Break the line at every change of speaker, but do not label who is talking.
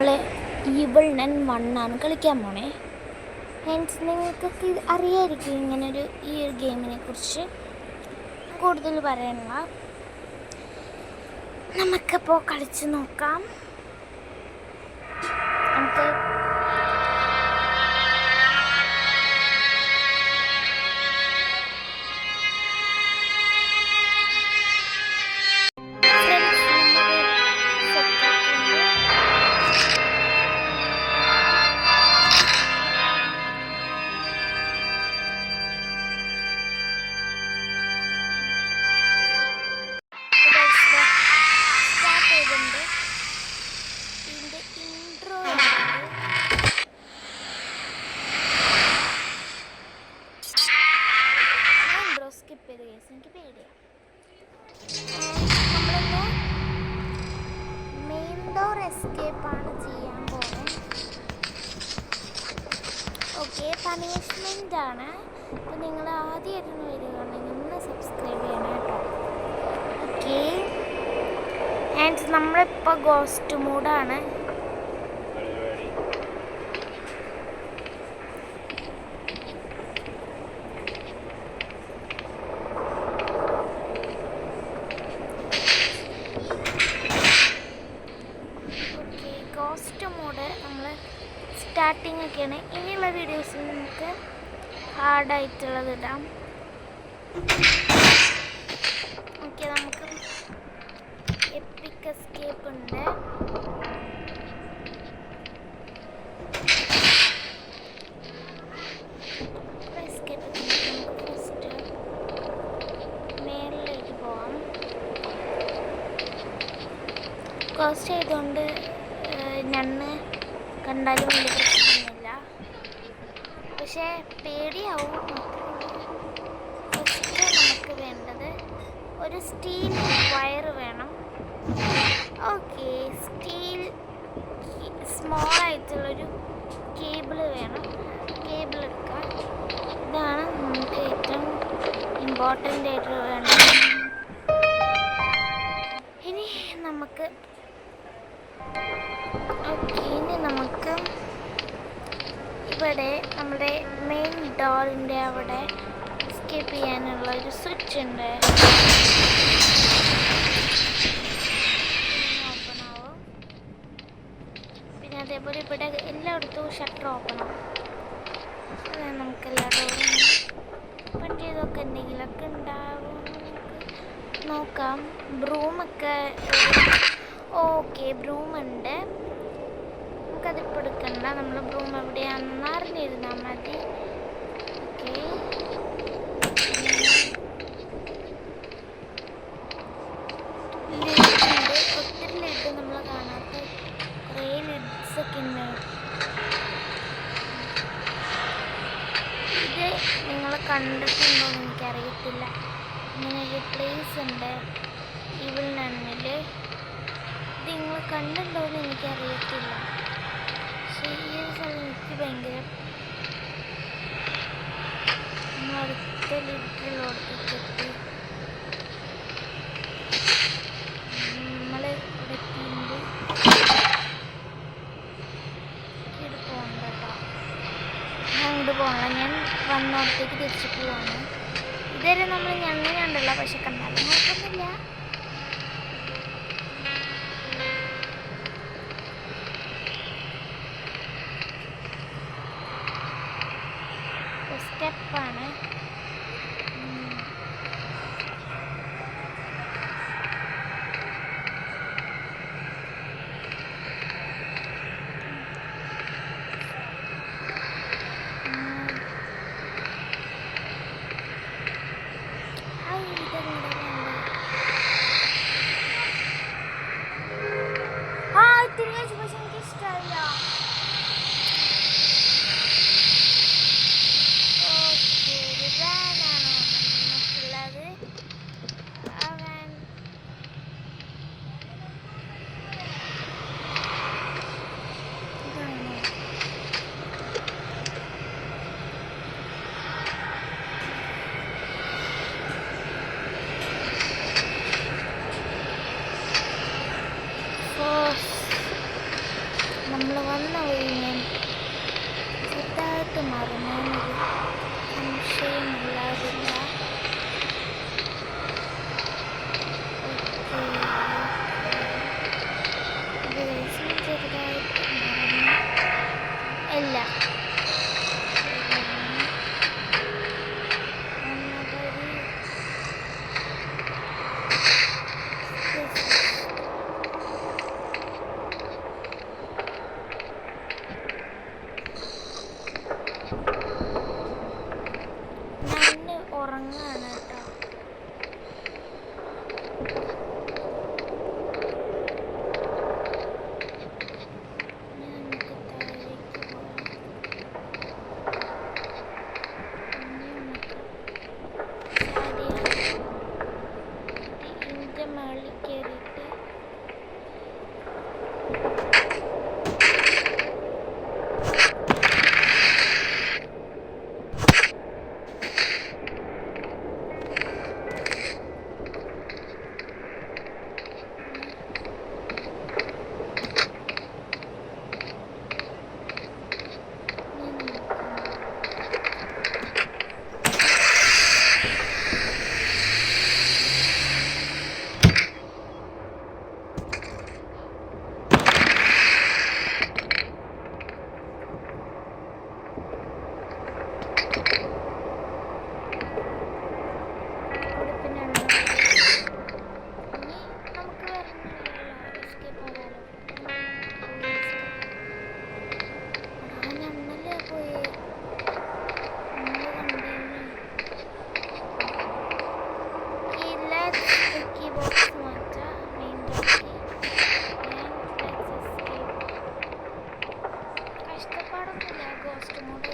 Evil നൻ 1 ആണ് കളിക്കാൻ പോണേ. മീൻസ് നിങ്ങൾക്കൊക്കെ ഇത് അറിയായിരിക്കും ഇങ്ങനൊരു ഈ ഒരു ഗെയിമിനെ കുറിച്ച്. കൂടുതൽ പറയാനുള്ള നമുക്കപ്പോൾ കളിച്ച് നോക്കാം. നമുക്ക് സ്കിപ്പ് ചെയ്ത് കേസ് എനിക്ക് പേടിയാണ്. നമ്മളിന്ന് മെയിൻ ഡോർ എസ്കേപ്പാണ് ചെയ്യാൻ പോകുന്നത്. ഓക്കെ, പണിഷ്മെൻ്റ് ആണ്. അപ്പോൾ നിങ്ങൾ ആദ്യമായിട്ട് വരികയാണെങ്കിൽ ഒന്ന് സബ്സ്ക്രൈബ് ചെയ്യണം കേട്ടോ. ഓക്കെ, ആൻഡ് നമ്മളിപ്പോൾ ഗോസ്റ്റ് മൂഡാണ്. ഗോസ്റ്റ് മോഡ് നമ്മൾ സ്റ്റാർട്ടിങ് ഒക്കെയാണ്. ഇനിയുള്ള വീഡിയോസിൽ നമുക്ക് ഹാർഡായിട്ടുള്ളത് ഇടാം. ഓക്കെ, നമുക്ക് എപ്പിക് എസ്കേപ്പ് ഉണ്ട്. എസ്കേപ്പ് നമുക്ക് ഫസ്റ്റ് മേളിലേക്ക് പോവാം. കോസ്റ്റ് ചെയ്തുകൊണ്ട് ഞണ്ണ് കണ്ടാലും വലിയ പ്രശ്നമൊന്നുമില്ല, പക്ഷേ പേടിയാവും. ഫസ്റ്റ് നമുക്ക് വേണ്ടത് ഒരു സ്റ്റീൽ വയർ വേണം. ഓക്കെ, സ്റ്റീൽ സ്മോൾ ആയിട്ടുള്ളൊരു കേബിൾ വേണം. കേബിൾ എടുക്കാം. ഇതാണ് നമുക്ക് ഏറ്റവും ഇമ്പോർട്ടൻ്റ് ആയിട്ട് വേണ്ടത്. ഇനി നമുക്ക് ഇവിടെ നമ്മുടെ മെയിൻ ഡോറിൻ്റെ അവിടെ എസ്കേപ്പ് ചെയ്യാനുള്ള ഒരു സ്വിച്ച് ഉണ്ട്. ഓപ്പൺ ആവും. പിന്നെ അതേപോലെ ഇവിടെ എല്ലായിടത്തും ഷട്ടർ ഓപ്പൺ ആവും. നമുക്ക് എല്ലാ ഡോറും പറ്റിയതൊക്കെ എന്തെങ്കിലുമൊക്കെ ഉണ്ടാവും. നോക്കാം. ബ്രൂമൊക്കെ ഓക്കെ, ബ്രൂമുണ്ട്. നമുക്കതിപ്പോൾ എടുക്കണ്ട. നമ്മൾ ബ്രൂം എവിടെയാണെന്ന് അറിഞ്ഞിരുന്നാൽ മതി. ഓക്കെ, ലിഡുണ്ട്. ഒത്തിരി ലിഡ് നമ്മൾ കാണാത്ത കുറേ ലിഡ്സൊക്കെ ഉണ്ട്. ഇത് നിങ്ങൾ കണ്ടിട്ടുണ്ടോ എന്ന് എനിക്കറിയത്തില്ല. ഇങ്ങനൊരു പ്ലേസ് ഉണ്ട് ഈവിൾ നണ്ണിൽ. ഇത് നിങ്ങൾ കണ്ടിട്ടുണ്ടോ എന്ന് എനിക്കറിയത്തില്ല. പക്ഷേ ഈ ഒരു സ്ഥലം എനിക്ക് ഭയങ്കര അടുത്ത ലിറ്ററിലോടത്തേക്ക് നമ്മൾ ഇവിടെ എത്തിയിട്ടുണ്ട്. ഇത് പോകണ്ട കേട്ടോ, ഞാൻ അങ്ങോട്ട് പോകണം. ഞാൻ വന്നോടത്തേക്ക് തിരിച്ചു പോവാണ്. ഇതുവരെ നമ്മൾ ഞണ്ണിനെ കണ്ടല്ലോ, പക്ഷെ കണ്ടാലും കുഴപ്പമൊന്നുമില്ല. സ്റ്റെപ്പാണ്. പക്ഷെ എനിക്ക് ഇഷ്ടമല്ല. നമ്മൾ വന്ന വഴി ഞാൻ ചെറുതായിട്ട് മറന്നൊരു സംശയമില്ലാതില്ല. ചെറുതായിട്ട് മറന്നു അല്ല ഉറങ്ങാണ് കേട്ടോ. ഇതിൻ്റെ മേളിൽ കയറിയിട്ട് കഷ്ടപ്പാടൊന്നുമില്ല. Ghost mode